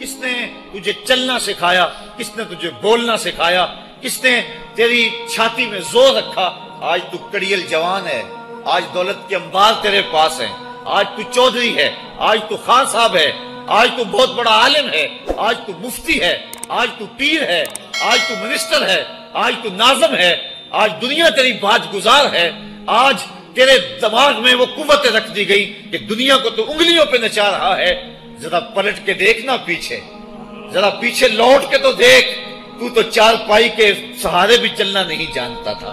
کس نے تجھے چلنا سکھایا؟ کس نے تجھے بولنا سکھایا؟ کس نے تیری چھاتی میں زور رکھا؟ آج تو کڑیل جوان ہے، آج دولت کے انبار تیرے پاس ہیں، آج تو چودھری ہے، آج تو خان صاحب ہے، آج تو بہت بڑا عالم ہے، آج تو مفتی ہے، آج تو پیر ہے، آج تو منسٹر ہے، آج تو ناظم ہے، آج دنیا تیری باج گزار ہے، آج تیرے دماغ میں وہ قوت رکھ دی گئی کہ دنیا کو تو انگلیوں پہ نچا رہا ہے۔ ذرا پلٹ کے دیکھنا پیچھے، ذرا پیچھے لوٹ کے تو دیکھ، تو چار پائی کے سہارے بھی چلنا نہیں جانتا تھا،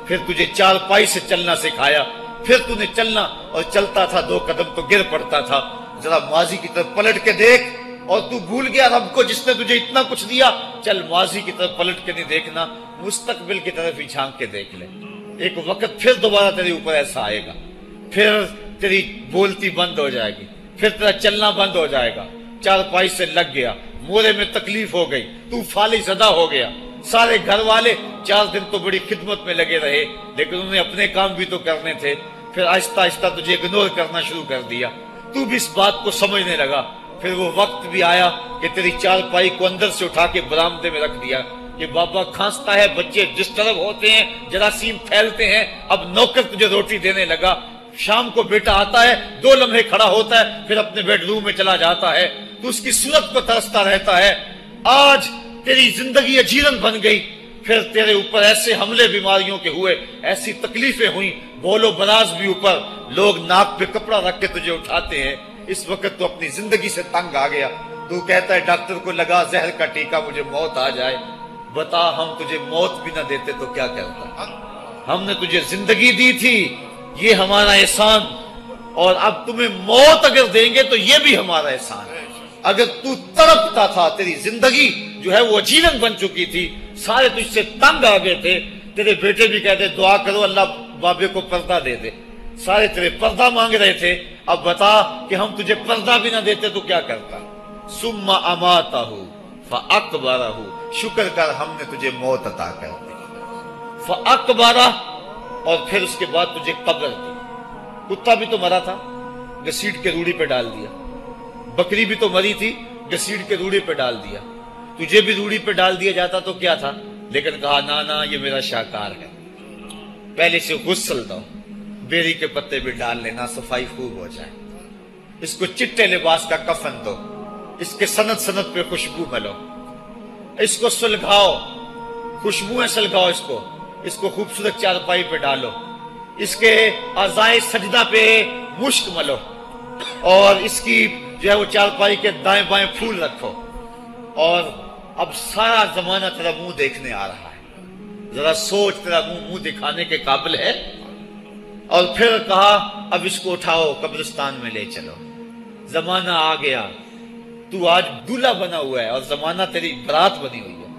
پھر تجھے چار پائی سے چلنا سکھایا، پھر تو نے چلنا اور چلتا تھا، 2 قدم تو گر پڑتا تھا۔ ذرا ماضی کی طرف پلٹ کے دیکھ، اور تو بھول گیا رب کو جس نے تجھے اتنا کچھ دیا۔ چل ماضی کی طرف پلٹ کے نہیں دیکھنا، مستقبل کی طرف ہی جھانک کے دیکھ لے۔ ایک وقت پھر دوبارہ تیرے اوپر ایسا آئے گا، پھر تیری بولتی بند ہو جائے گی، پھر تیرا چلنا بند ہو جائے گا۔ چار پائی سے لگ گیا، مورے میں تکلیف ہو گئی، تو فالج زدہ ہو گیا۔ سارے گھر والے 4 دن تو بڑی خدمت میں لگے رہے، لیکن انہیں اپنے کام بھی تو کرنے تھے، پھر آہستہ آہستہ تجھے اگنور کرنا شروع کر دیا۔ تو بھی اس بات کو سمجھنے لگا۔ پھر وہ وقت بھی آیا کہ تیری چار پائی کو اندر سے اٹھا کے برآمدے میں رکھ دیا کہ بابا کھانستا ہے، بچے ڈسٹرب ہوتے ہیں، جراثیم پھیلتے ہیں، اب نوکر تجھے روٹی دینے لگا۔ شام کو بیٹا آتا ہے، 2 لمحے کھڑا ہوتا ہے، پھر اپنے بیڈ روم میں چلا جاتا ہے، تو اس کی صورت کو ترستا رہتا ہے۔ آج تیری زندگی اجیرن بن گئی، پھر تیرے اوپر ایسے حملے بیماریوں کے ہوئے، ایسی تکلیفیں ہوئیں، بول و براز بھی اوپر، لوگ ناک پہ کپڑا رکھ کے تجھے اٹھاتے ہیں۔ اس وقت تو اپنی زندگی سے تنگ آ گیا، تو کہتا ہے ڈاکٹر کو لگا زہر کا ٹیکہ، مجھے موت آ جائے۔ بتا ہم تجھے موت بھی نہ دیتے تو کیا کرتا؟ ہم نے تجھے زندگی دی تھی، یہ ہمارا احسان، اور اب تمہیں موت اگر دیں گے تو یہ بھی ہمارا احسان ہے۔ اگر تو تڑپتا تھا، تیری زندگی جو ہے وہ اجیرن بن چکی تھی، سارے تجھ سے تنگ آ گئے تھے، تیرے بیٹے بھی کہتے دعا کرو اللہ بابے کو پردہ دے دے، سارے تیرے پردہ مانگ رہے تھے، اب بتا کہ ہم تجھے پردہ بھی نہ دیتے تو کیا کرتا؟ ثم اماتہ فاقبرہ، شکر کر ہم نے تجھے موت عطا کر دی، فاقبرہ، اور پھر اس کے بعد تجھے قبر دی۔ کتا بھی تو مرا تھا، گھسیٹ کے روڑی پہ ڈال دیا، بکری بھی تو مری تھی، گھسیٹ کے روڑی پہ ڈال دیا، تجھے بھی روڑی پہ ڈال دیا جاتا تو کیا تھا؟ لیکن کہا نا یہ میرا شاہکار ہے، پہلے سے غسل دو، بیری کے پتے بھی ڈال لینا، صفائی خوب ہو جائے، اس کو چٹے لباس کا کفن دو، اس کے سند سند پہ خوشبو ملو، اس کو سلگھاؤ، خوشبوئیں سلگھاؤ، اس کو خوبصورت چارپائی پہ ڈالو، اس کے اعضائے سجدہ پہ مشک ملو، اور اس کی جو ہے وہ چارپائی کے دائیں بائیں پھول رکھو، اور اب سارا زمانہ تیرا منہ دیکھنے آ رہا ہے، ذرا سوچ تیرا منہ دکھانے کے قابل ہے؟ اور پھر کہا اب اس کو اٹھاؤ، قبرستان میں لے چلو، زمانہ آ گیا، تو آج دولہا بنا ہوا ہے اور زمانہ تیری برات بنی ہوئی ہے،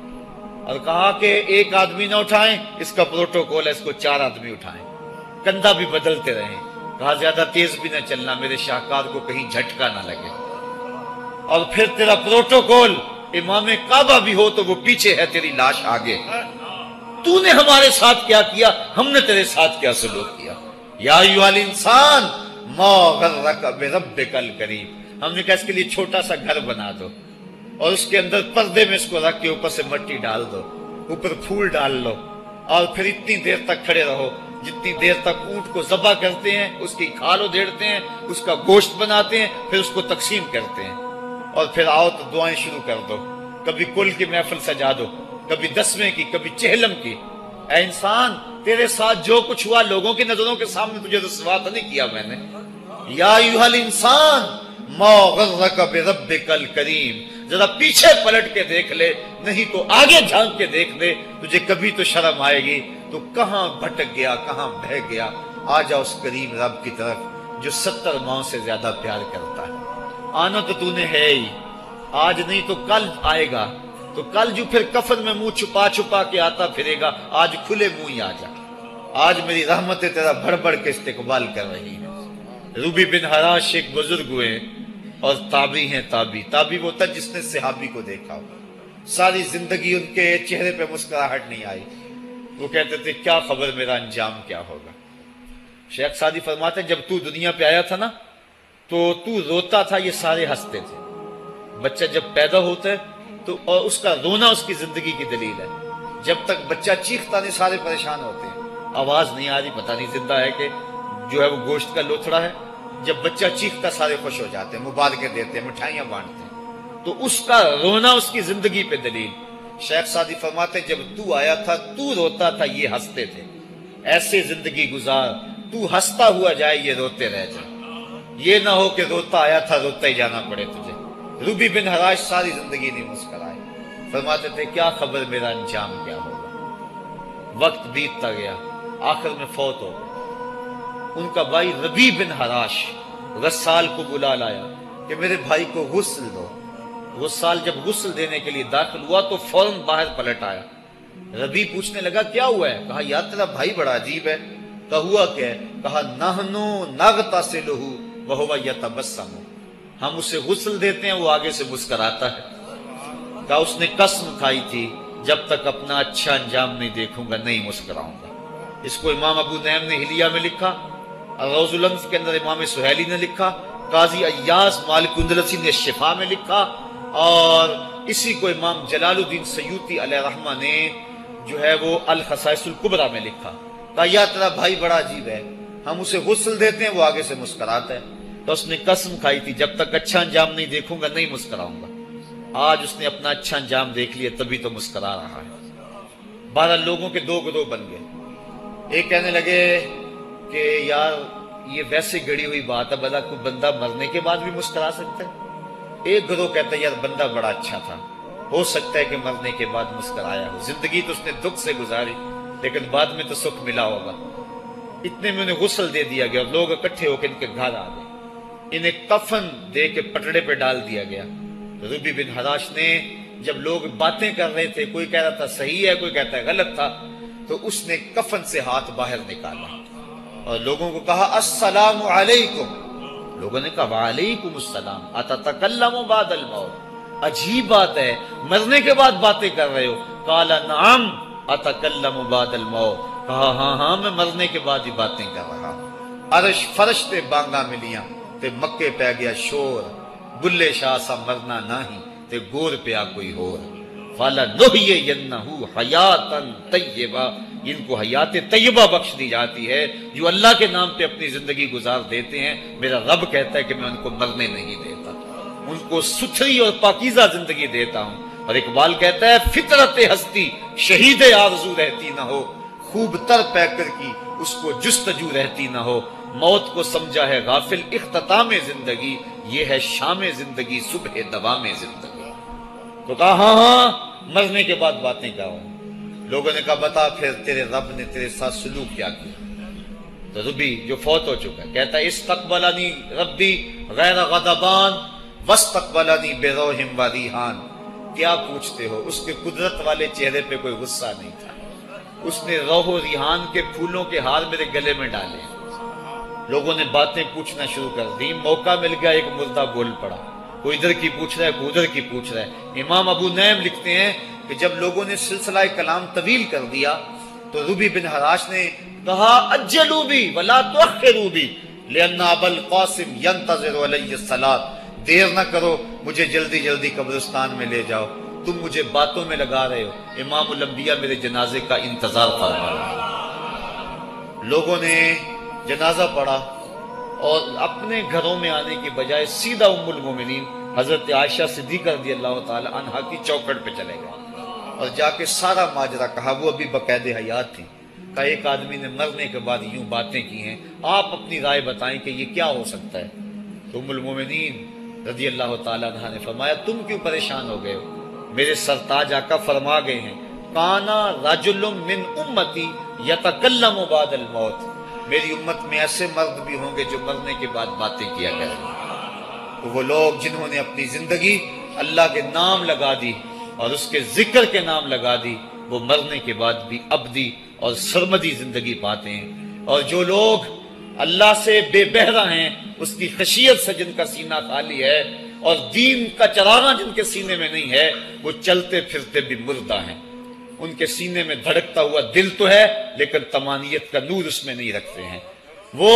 اور کہا کہ ایک آدمی نہ اٹھائیں، اس کا پروٹوکول ہے، اس کو 4 آدمی اٹھائیں، کندھا بھی بدلتے رہیں، کہا زیادہ تیز بھی نہ چلنا، میرے شاہکار کو کہیں جھٹکا نہ لگے، اور پھر تیرا پروٹوکول امام کعبہ بھی ہو تو وہ پیچھے ہے، تیری لاش آگے۔ تو نے ہمارے ساتھ کیا کیا، ہم نے تیرے ساتھ کیا سلوک کیا؟ یا ایھا الانسان ما غرک بربک الکریم، ہم نے کہا اس کے لیے چھوٹا سا گھر بنا دو، اور اس کے اندر پردے میں اس کو رکھ کے اوپر سے مٹی ڈال دو، اوپر پھول ڈال لو، اور پھر اتنی دیر تک کھڑے رہو جتنی دیر تک اونٹ کو ذبح کرتے ہیں، اس کی کھال ادھیڑتے ہیں، اس کا گوشت بناتے ہیں، پھر اس کو تقسیم کرتے ہیں، اور پھر آؤ تو دعائیں شروع کر دو، کبھی کل کی محفل سجا دو، کبھی 10ویں کی، کبھی چہلم کی۔ اے انسان، تیرے ساتھ جو کچھ ہوا لوگوں کی نظروں کے سامنے تجھے رسوا تو نہیں کیا میں نے؟ یا ایھا الانسان ما غرک بربک الکریم، ذرا پیچھے پلٹ کے دیکھ لے، نہیں تو آگے جھانک کے دیکھ لے، تجھے کبھی تو شرم آئے گی، تو کہاں بھٹک گیا، کہاں بہہ گیا۔ آ جا اس کریم رب کی طرف جو 70 ماؤں سے زیادہ پیار کرتا ہے۔ آنا تو نے ہے ہی، آج نہیں تو کل آئے گا، تو کل جو پھر کفن میں منہ چھپا چھپا کے آتا پھرے گا، آج کھلے منہ ہی آ جا۔ آج میری رحمتیں تیرا بڑھ بڑھ کے استقبال کر رہی ہیں۔ روبی بن حراش ایک بزرگ ہوئے اور تابعی ہیں، تابعی وہ تھا جس نے صحابی کو دیکھا ہو، ساری زندگی ان کے چہرے پہ مسکراہٹ نہیں آئی، وہ کہتے تھے کیا خبر میرا انجام کیا ہوگا۔ شیخ سعدی فرماتے ہیں جب تو دنیا پہ آیا تھا نا تو روتا تھا، یہ سارے ہنستے تھے، بچہ جب پیدا ہوتا ہے تو اور اس کا رونا اس کی زندگی کی دلیل ہے. جب تک بچہ چیختا نہیں سارے پریشان ہوتے ہیں, آواز نہیں آ رہی, پتہ نہیں زندہ ہے کہ جو ہے وہ گوشت کا لوتھڑا ہے. جب بچہ چیختا سارے خوش ہو جاتے ہیں, مبارکیں دیتے ہیں, مٹھائیاں بانٹتے ہیں. تو اس کا رونا اس کی زندگی پہ دلیل. شیخ سعدی فرماتے جب تو آیا تھا تو روتا تھا, یہ ہنستے تھے. ایسے زندگی گزار تو ہنستا ہوا جائے, یہ روتے رہ جائے. یہ نہ ہو کہ روتا آیا تھا روتا ہی جانا پڑے تجھے. روبی بن حراش ساری زندگی نہیں مسکرائے. فرماتے تھے کیا خبر میرا انجام کیا ہوگا. وقت بیتتا گیا, آخر میں فوت ہو گئے. ان کا بھائی ربی بن حراش غسال کو بلا لایا کہ میرے بھائی کو غسل دو. غسال جب غسل دینے کے لیے داخل ہوا تو فوراً باہر پلٹ آیا. ربی پوچھنے لگا کیا ہوا ہے. کہا یار تیرا بھائی بڑا عجیب ہے. کہا ہوا کیا ہے. کہا نحنو نغتسلہ وہو یتبسم, ہم اسے غسل دیتے ہیں وہ آگے سے مسکراتا ہے. کہا اس نے قسم کھائی تھی جب تک اپنا اچھا انجام نہیں دیکھوں گا نہیں مسکراؤں گا. اس کو امام ابو نعیم نے حلیہ میں لکھا, روز الانف کے اندر امام سہیلی نے لکھا, قاضی ایاز مالک اندلسی نے شفا میں لکھا, اور اسی کو امام جلال الدین سیوطی علیہ رحمہ نے جو ہے وہ الخصائص الکبریٰ میں لکھا. کہا یا تیرا بھائی بڑا عجیب ہے, ہم اسے غسل دیتے ہیں وہ آگے سے مسکراتا ہے. تو اس نے قسم کھائی تھی جب تک اچھا انجام نہیں دیکھوں گا نہیں مسکراؤں گا. آج اس نے اپنا اچھا انجام دیکھ لیا تبھی تو مسکرا رہا ہے. 12 لوگوں کے 2 گروہ بن گئے. ایک کہنے لگے کہ یار یہ ویسے گڑی ہوئی بات ہے, بھلا کوئی بندہ مرنے کے بعد بھی مسکرا سکتا ہے. ایک گروہ کہتا ہے یار بندہ بڑا اچھا تھا, ہو سکتا ہے کہ مرنے کے بعد مسکرایا ہو. زندگی تو اس نے دکھ سے گزاری لیکن بعد میں تو سکھ ملا ہوگا. اتنے میں انہیں غسل دے دیا گیا اور لوگ اکٹھے ہو کے ان کے گھر آ گئے. انہیں کفن دے کے پٹڑے پہ ڈال دیا گیا. ربی بن حراش نے جب لوگ باتیں کر رہے تھے, کوئی کہہ رہا تھا صحیح ہے کوئی کہتا ہے غلط تھا, تو اس نے کفن سے ہاتھ باہر نکالا اور لوگوں کو کہا السلام علیکم. لوگوں نے کہا وعلیکم السلام, اتتکلم بعد الموت, عجیب بات ہے مرنے کے بعد باتیں کر رہے ہو. قال نعم اتکلم بعد الموت, کہا ہاں ہاں میں مرنے کے بعد ہی باتیں کر رہا ہوں. عرش فرش تے بانگا ملیاں تے مکے پہ گیا شور, بلے شاہ سا مرنا نہیں تے گور پہ آ کوئی ہور. فَلَنُحْيِيَنَّهُ حَيَاتًا طَيِّبَةً, ان کو حیات طیبہ بخش دی جاتی ہے جو اللہ کے نام پہ اپنی زندگی گزار دیتے ہیں. میرا رب کہتا ہے کہ میں ان کو مرنے نہیں دیتا, ان کو ستھری اور پاکیزہ زندگی دیتا ہوں. اور اقبال کہتا ہے فطرت ہستی شہید آرزو رہتی نہ ہو, خوب تر پیکر کی اس کو جستجو رہتی نہ ہو. موت کو سمجھا ہے غافل اختتام زندگی, یہ ہے شام زندگی صبح دوام زندگی. تو کہا ہاں ہاں مرنے کے بعد باتیں کروں. لوگوں نے کہا بتا پھر تیرے رب نے تیرے ساتھ سلوک کیا کیا. تو ربی جو فوت ہو چکا کہتا ہے استقبلنی ربی غیر غضبان واستقبلنی بروح و ریحان. کیا پوچھتے ہو, اس کے قدرت والے چہرے پہ کوئی غصہ نہیں تھا. اس نے روح و ریحان کے پھولوں کے ہار میرے گلے میں ڈالے. لوگوں نے باتیں پوچھنا شروع کر دی. موقع مل گیا ایک مردہ بول پڑا, کوئی ادھر کی پوچھ رہا ہے کوئی ادھر کی پوچھ رہا ہے. امام ابو نعیم لکھتے ہیں کہ جب لوگوں نے سلسلہ کلام طویل کر دیا تو ربی بن حراش نے کہا اجلوا بی ولا تؤخروا بی لان ابا القاسم ينتظر علی الصلاۃ, دیر نہ کرو مجھے جلدی جلدی قبرستان میں لے جاؤ, تم مجھے باتوں میں لگا رہے ہو, امام الانبیاء میرے جنازے کا انتظار فرما رہے ہیں. لوگوں نے جنازہ پڑھا اور اپنے گھروں میں آنے کی بجائے سیدھا ام المومنین حضرت عائشہ صدیقہ رضی اللہ تعالی عنہا کی چوکھٹ پہ چلے گئے اور جا کے سارا ماجرا کہا. وہ ابھی باقاعدہ حیات تھی. کہا ایک آدمی نے مرنے کے بعد یوں باتیں کی ہیں, آپ اپنی رائے بتائیں کہ یہ کیا ہو سکتا ہے. تو ام المومنین رضی اللہ تعالی عنہا نے فرمایا تم کیوں پریشان ہو گئے ہو, میرے سرتاج آقا فرما گئے ہیں کانا رجل من امتی یتکلم بعد الموت, میری امت میں ایسے مرد بھی ہوں گے جو مرنے کے بعد باتیں کیا کریں گے. تو وہ لوگ جنہوں نے اپنی زندگی اللہ کے نام لگا دی اور اس کے ذکر کے نام لگا دی, وہ مرنے کے بعد بھی ابدی اور سرمدی زندگی پاتے ہیں. اور جو لوگ اللہ سے بے بہرہ ہیں, اس کی خشیت سے جن کا سینہ خالی ہے اور دین کا چراغاں جن کے سینے میں نہیں ہے, وہ چلتے پھرتے بھی مردہ ہیں. ان کے سینے میں دھڑکتا ہوا دل تو ہے لیکن تمانیت کا نور اس میں نہیں رکھتے ہیں. وہ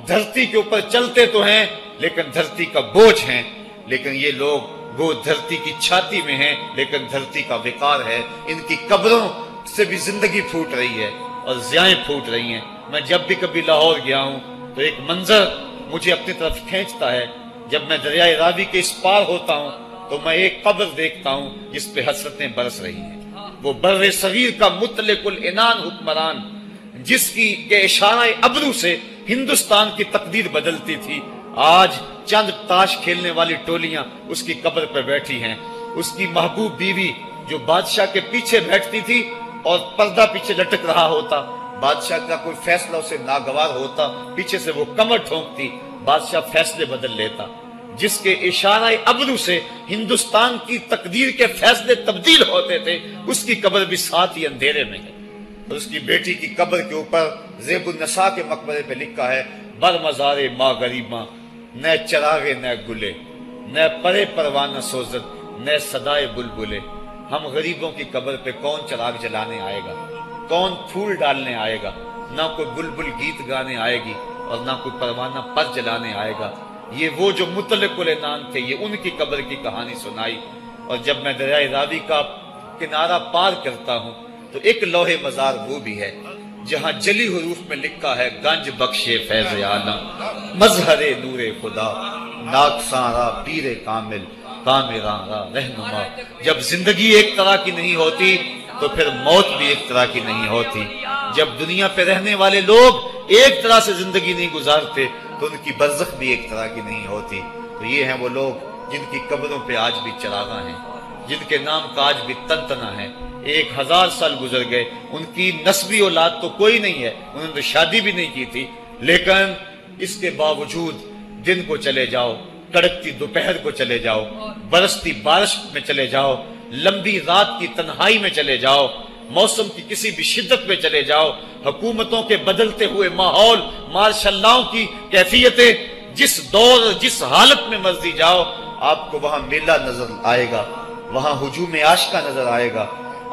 دھرتی کے اوپر چلتے تو ہیں لیکن دھرتی کا بوجھ ہیں. لیکن یہ لوگ وہ دھرتی کی چھاتی میں ہیں لیکن دھرتی کا وقار ہے. ان کی قبروں سے بھی زندگی پھوٹ رہی ہے اور ضیائیں پھوٹ رہی ہیں. میں جب بھی کبھی لاہور گیا ہوں تو ایک منظر مجھے اپنی طرف کھینچتا ہے. جب میں دریائے راوی کے اس پار ہوتا ہوں تو میں ایک قبر دیکھتا ہوں جس پہ حسرتیں برس رہی ہیں. وہ بر صغیر کا مطلق العنان حکمران جس کی کے اشارہ ابرو سے ہندوستان کی تقدیر بدلتی تھی، آج چند تاش کھیلنے والی ٹولیاں اس کی قبر پر بیٹھی ہیں. اس کی محبوب بیوی جو بادشاہ کے پیچھے بیٹھتی تھی اور پردہ پیچھے لٹک رہا ہوتا، بادشاہ کا کوئی فیصلہ اسے ناگوار ہوتا، پیچھے سے وہ کمر ٹھونکتی، بادشاہ فیصلے بدل لیتا. جس کے اشارہ ابرو سے ہندوستان کی تقدیر کے فیصلے تبدیل ہوتے تھے، اس کی قبر بھی ساتھ ہی اندھیرے میں ہے. اور اس کی بیٹی کی قبر کے اوپر زیب النساء کے مقبرے پہ لکھا ہے: بر مزار ماں غریباں، نہ چراغے نہ گلے، نہ پرے پروانہ سوزد، نہ صدائے بلبلے. ہم غریبوں کی قبر پہ کون چراغ جلانے آئے گا، کون پھول ڈالنے آئے گا؟ نہ کوئی بلبل گیت گانے آئے گی اور نہ کوئی پروانہ پر جلانے آئے گا. یہ وہ جو مطلق العنان تھے، یہ ان کی قبر کی کہانی سنائی. اور جب میں دریائے راوی کا کنارہ پار کرتا ہوں تو ایک لوح مزار وہ بھی ہے جہاں جلی حروف میں لکھا ہے: گنج بخشے فیض عالم، مظہر نور خدا، ناکساں پیر کامل، کامراں رہنما. جب زندگی ایک طرح کی نہیں ہوتی تو پھر موت بھی ایک طرح کی نہیں ہوتی. جب دنیا پہ رہنے والے لوگ ایک طرح سے زندگی نہیں گزارتے تو ان کی برزخ بھی ایک طرح کی نہیں ہوتی. تو یہ ہیں وہ لوگ جن کی قبروں پہ آج بھی چراغاں ہیں، جن کے نام کا آج بھی تنتنا ہے. 1000 سال گزر گئے، ان کی نسبی اولاد تو کوئی نہیں ہے، انہوں نے شادی بھی نہیں کی تھی، لیکن اس کے باوجود دن کو چلے جاؤ، کڑکتی دوپہر کو چلے جاؤ، برستی بارش میں چلے جاؤ، لمبی رات کی تنہائی میں چلے جاؤ، موسم کی کسی بھی شدت میں چلے جاؤ، حکومتوں کے بدلتے ہوئے ماحول، مارشل لاؤ کی کیفیتیں، جس دور جس حالت میں مرضی جاؤ، آپ کو وہاں میلہ نظر آئے گا، وہاں ہجوم عاشقہ نظر آئے گا.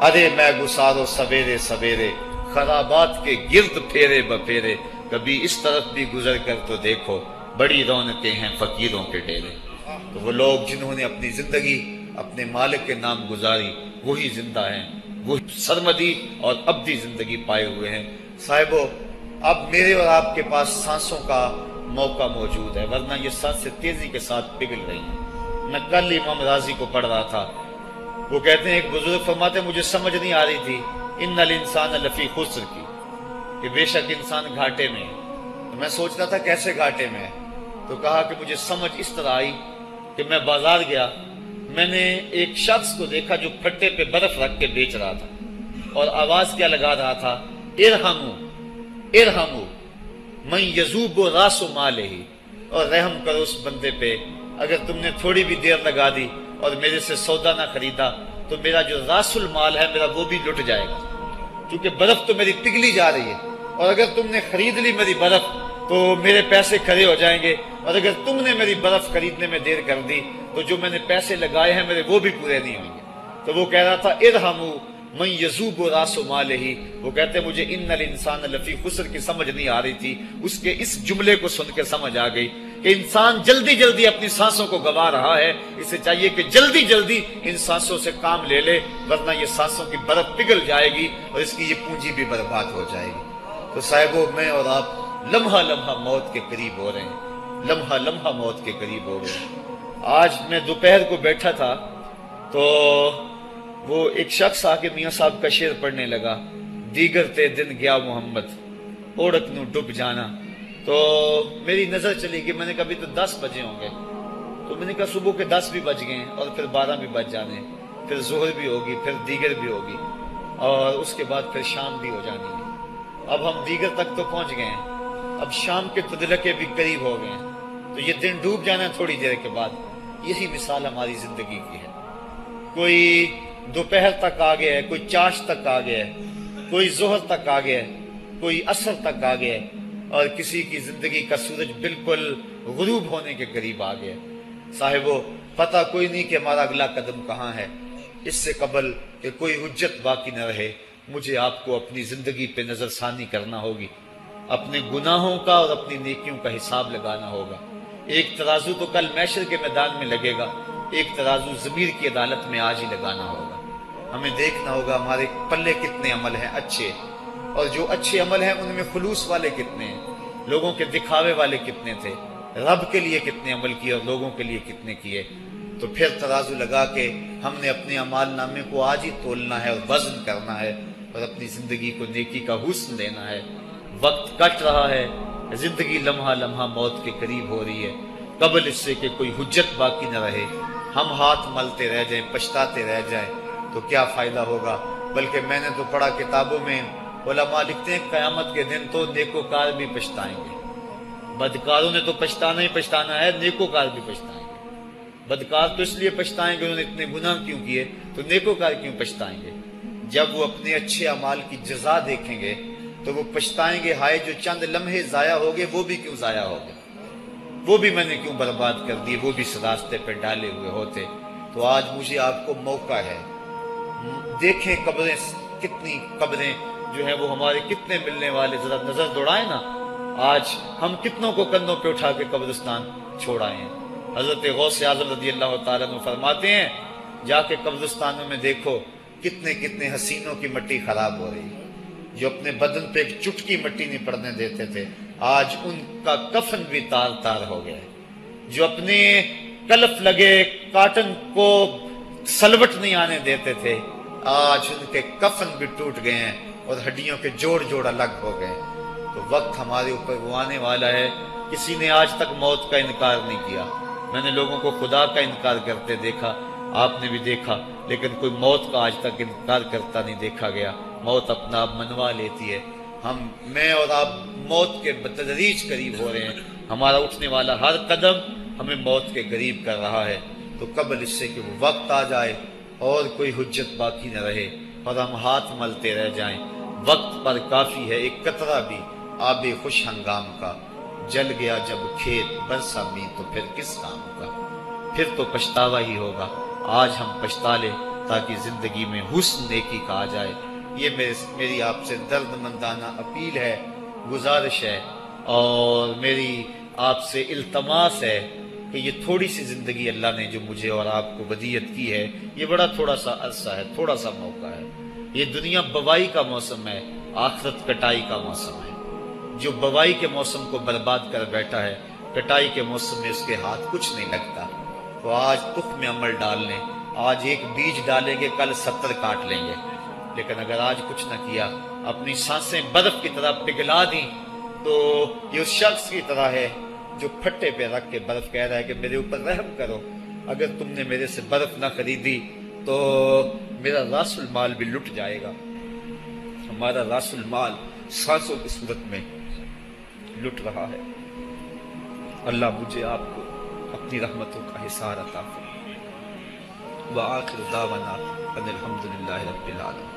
ارے میں گسارو سویرے سویرے، خرابات کے گرد پھیرے بپھیرے، کبھی اس طرف بھی گزر کر تو دیکھو، بڑی رونقیں ہیں فقیروں کے ڈیرے. تو وہ لوگ جنہوں نے اپنی زندگی اپنے مالک کے نام گزاری، وہی زندہ ہیں، وہ سرمدی اور ابدی زندگی پائے ہوئے ہیں. صاحبو، اب میرے اور آپ کے پاس سانسوں کا موقع موجود ہے، ورنہ یہ سانسیں تیزی کے ساتھ پگھل رہی ہیں. میں کل امام راضی کو پڑھ رہا تھا، وہ کہتے ہیں، ایک بزرگ فرماتے ہیں مجھے سمجھ نہیں آ رہی تھی ان الانسان لفی خسر کی، کہ بے شک انسان گھاٹے میں ہے. تو میں سوچ رہا تھا کیسے گھاٹے میں ہے، تو کہا کہ مجھے سمجھ اس طرح آئی کہ میں بازار گیا، میں نے ایک شخص کو دیکھا جو پھٹے پہ برف رکھ کے بیچ رہا تھا، اور آواز کیا لگا رہا تھا: ارحمو ارحمو من یذوب راس مالہ، اور رحم کرو اس بندے پہ، اگر تم نے تھوڑی بھی دیر لگا دی اور میرے سے سودا نہ خریدا تو میرا جو راس المال ہے میرا وہ بھی لٹ جائے گا، کیونکہ برف تو میری پگھلی جا رہی ہے، اور اگر تم نے خرید لی میری برف تو میرے پیسے کھڑے ہو جائیں گے، اور اگر تم نے میری برف خریدنے میں دیر کر دی تو جو میں نے پیسے لگائے ہیں میرے وہ بھی پورے نہیں ہوں گے. تو وہ کہہ رہا تھا ارحمو من یذوب راس مالہ. وہ کہتے مجھے ان الانسان لفی خسر کی سمجھ نہیں آ رہی تھی، اس کے اس جملے کو سن کے سمجھ آ گئی کہ انسان جلدی جلدی اپنی سانسوں کو گوا رہا ہے، اسے چاہیے کہ جلدی جلدی ان سانسوں سے کام لے لے، ورنہ یہ سانسوں کی برف پگھل جائے گی اور اس کی یہ پونجی بھی برباد ہو جائے گی. تو صاحبو، میں اور آپ لمحہ لمحہ موت کے قریب ہو رہے ہیں، لمحہ لمحہ موت کے قریب ہو رہے ہیں. آج میں دوپہر کو بیٹھا تھا تو وہ ایک شخص آ کے میاں صاحب کا شعر پڑھنے لگا: دیگر تے دن گیا محمد، اوڑک نو ڈب جانا. تو میری نظر چلی گئی، میں نے کہا ابھی تو 10 بجے ہوں گے، تو میں نے کہا صبح کے 10 بھی بج گئے ہیں اور پھر 12 بھی بج جانے، پھر ظہر بھی ہوگی، پھر دیگر بھی ہوگی، اور اس کے بعد پھر شام بھی ہو جانی ہے. اب ہم دیگر تک تو پہنچ گئے ہیں، اب شام کے تدلکے بھی قریب ہو گئے ہیں، تو یہ دن ڈوب جانا ہے تھوڑی دیر کے بعد. یہی مثال ہماری زندگی کی ہے. کوئی دوپہر تک آ گیا ہے، کوئی چاش تک آ گیا ہے، کوئی ظہر تک آ گیا ہے، کوئی عصر تک آ گیا ہے، اور کسی کی زندگی کا سورج بالکل غروب ہونے کے قریب آ گیا. صاحبو، پتہ کوئی نہیں کہ ہمارا اگلا قدم کہاں ہے. اس سے قبل کہ کوئی حجت باقی نہ رہے، مجھے آپ کو اپنی زندگی پہ نظر ثانی کرنا ہوگی، اپنے گناہوں کا اور اپنی نیکیوں کا حساب لگانا ہوگا. ایک ترازو تو کل محشر کے میدان میں لگے گا، ایک ترازو ضمیر کی عدالت میں آج ہی لگانا ہوگا. ہمیں دیکھنا ہوگا ہمارے پلے کتنے عمل ہیں اچھے، اور جو اچھے عمل ہیں ان میں خلوص والے کتنے ہیں، لوگوں کے دکھاوے والے کتنے تھے، رب کے لیے کتنے عمل کیے اور لوگوں کے لیے کتنے کیے. تو پھر ترازو لگا کے ہم نے اپنے اعمال نامے کو آج ہی تولنا ہے اور وزن کرنا ہے اور اپنی زندگی کو نیکی کا حسن دینا ہے. وقت کٹ رہا ہے، زندگی لمحہ لمحہ موت کے قریب ہو رہی ہے. قبل اس سے کہ کوئی حجت باقی نہ رہے ہم ہاتھ ملتے رہ جائیں، پچھتاتے رہ جائیں تو کیا فائدہ ہوگا. بلکہ میں نے تو پڑھا کتابوں میں، علماء لکھتے ہیں قیامت کے دن تو نیکوکار بھی پچھتائیں گے. بدکاروں نے تو پچھتانا ہی پچھتانا ہے، نیکوکار بھی پچھتائیں گے. بدکار تو اس لیے پچھتائیں گے انہوں نے اتنے گناہ کیوں کیے، تو نیکوکار کیوں پچھتائیں گے. جب وہ اپنے اچھے اعمال کی جزا دیکھیں گے تو وہ پچھتائیں گے، ہائے جو چند لمحے ضائع ہو گئے وہ بھی کیوں ضائع ہو گئے، وہ بھی میں نے کیوں برباد کر دیے، وہ بھی اس راستے پہ ڈالے ہوئے ہوتے. تو آج مجھے آپ کو موقع ہے، دیکھیں قبریں کتنی، قبریں جو ہیں وہ ہمارے کتنے ملنے والے، ذرا نظر دوڑائیں نا. آج ہم کتنوں کو کندھوں پہ اٹھا کے قبرستان چھوڑائے ہیں. حضرت غوث اعظم رضی اللہ تعالیٰ عنہ فرماتے ہیں جا کے قبرستانوں میں دیکھو کتنے کتنے حسینوں کی مٹی خراب ہو رہی ہے، جو اپنے بدن پہ ایک چٹکی مٹی نہیں پڑنے دیتے تھے آج ان کا کفن بھی تار تار ہو گیا ہے. جو اپنے کلف لگے کاٹن کو سلوٹ نہیں آنے دیتے تھے آج ان کے کفن بھی ٹوٹ گئے ہیں اور ہڈیوں کے جوڑ جوڑ الگ ہو گئے. تو وقت ہمارے اوپر وہ آنے والا ہے. کسی نے آج تک موت کا انکار نہیں کیا. میں نے لوگوں کو خدا کا انکار کرتے دیکھا، آپ نے بھی دیکھا، لیکن کوئی موت کا آج تک انکار کرتا نہیں دیکھا گیا. موت اپنا آپ منوا لیتی ہے. میں اور آپ موت کے بتدریج قریب ہو رہے ہیں. ہمارا اٹھنے والا ہر قدم ہمیں موت کے قریب کر رہا ہے. تو قبل اس سے کہ وہ وقت آ جائے اور کوئی حجت باقی نہ رہے اور ہم ہاتھ ملتے رہ جائیں. وقت پر کافی ہے ایک قطرہ بھی آب خوش ہنگام کا، جل گیا جب کھیت برسا می تو پھر کس کام کا. پھر تو پچھتاوا ہی ہوگا. آج ہم پچھتا لیں تاکہ زندگی میں حسن نیکی کا آ جائے. یہ میری آپ سے درد مندانہ اپیل ہے، گزارش ہے، اور میری آپ سے التماس ہے کہ یہ تھوڑی سی زندگی اللہ نے جو مجھے اور آپ کو ودیت کی ہے، یہ بڑا تھوڑا سا عرصہ ہے، تھوڑا سا موقع ہے. یہ دنیا بوائی کا موسم ہے، آخرت کٹائی کا موسم ہے. جو بوائی کے موسم کو برباد کر بیٹھا ہے، کٹائی کے موسم میں اس کے ہاتھ کچھ نہیں لگتا. تو آج تخم میں عمل ڈال لیں. آج ایک بیج ڈالیں گے کل 70 کاٹ لیں گے. لیکن اگر آج کچھ نہ کیا، اپنی سانسیں برف کی طرح پگھلا دیں، تو یہ اس شخص کی طرح ہے جو پھٹے پہ رکھ کے برف کہہ رہا ہے کہ میرے اوپر رحم کرو. اگر تم نے میرے سے برف نہ خریدی تو میرا راس المال بھی لٹ جائے گا. ہمارا راس المال سانسوں کی صورت میں لٹ رہا ہے. اللہ مجھے آپ کو اپنی رحمتوں کا حصار عطا فرمائے. وآخر دعوانا ان الحمد للہ رب العالمین.